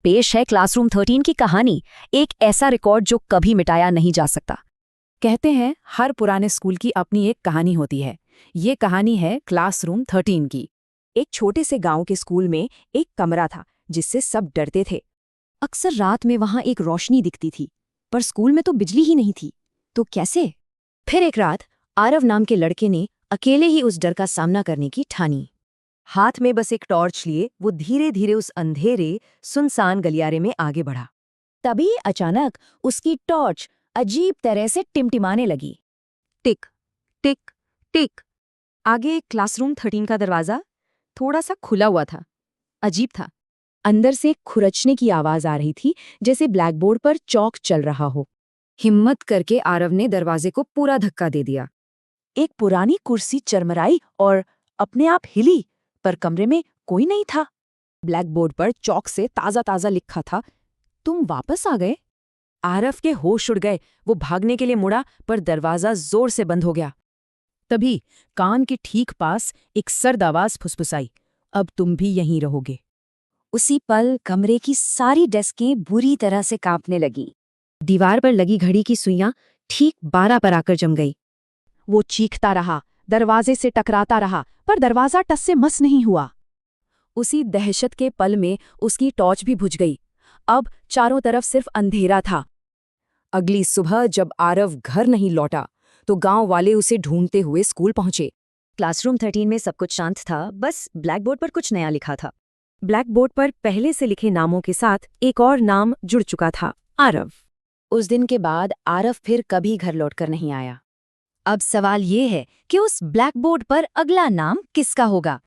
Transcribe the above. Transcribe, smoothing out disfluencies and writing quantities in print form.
पेश है क्लासरूम 13 की कहानी, एक ऐसा रिकॉर्ड जो कभी मिटाया नहीं जा सकता। कहते हैं हर पुराने स्कूल की अपनी एक कहानी होती है। ये कहानी है क्लासरूम 13 की। एक छोटे से गांव के स्कूल में एक कमरा था जिससे सब डरते थे। अक्सर रात में वहां एक रोशनी दिखती थी, पर स्कूल में तो बिजली ही नहीं थी। तो कैसे? फिर एक रात आरव नाम के लड़के ने अकेले ही उस डर का सामना करने की ठानी। हाथ में बस एक टॉर्च लिए वो धीरे धीरे उस अंधेरे सुनसान गलियारे में आगे बढ़ा। तभी अचानक उसकी टॉर्च अजीब तरह से टिमटिमाने लगी। टिक टिक टिक। आगे क्लासरूम 13 का दरवाजा थोड़ा सा खुला हुआ था। अजीब था। अंदर से खुरचने की आवाज आ रही थी, जैसे ब्लैकबोर्ड पर चौक चल रहा हो। हिम्मत करके आरव ने दरवाजे को पूरा धक्का दे दिया। एक पुरानी कुर्सी चरमराई और अपने आप हिली, पर कमरे में कोई नहीं था। ब्लैकबोर्ड पर चौक से ताजा ताजा लिखा था, तुम वापस आ गए। आरव के होश उड़ गए। वो भागने के लिए मुड़ा, पर दरवाजा जोर से बंद हो गया। तभी कान के ठीक पास एक सर्द आवाज फुसफुसाई, अब तुम भी यहीं रहोगे। उसी पल कमरे की सारी डेस्कें बुरी तरह से कांपने लगी। दीवार पर लगी घड़ी की सुइयां ठीक 12 पर आकर जम गई। वो चीखता रहा, दरवाजे से टकराता रहा, पर दरवाजा टस से मस नहीं हुआ। उसी दहशत के पल में उसकी टॉर्च भी बुझ गई। अब चारों तरफ सिर्फ अंधेरा था। अगली सुबह जब आरव घर नहीं लौटा, तो गांव वाले उसे ढूंढते हुए स्कूल पहुंचे। क्लासरूम 13 में सब कुछ शांत था, बस ब्लैकबोर्ड पर कुछ नया लिखा था। ब्लैकबोर्ड पर पहले से लिखे नामों के साथ एक और नाम जुड़ चुका था, आरव। उस दिन के बाद आरव फिर कभी घर लौटकर नहीं आया। अब सवाल ये है कि उस ब्लैकबोर्ड पर अगला नाम किसका होगा?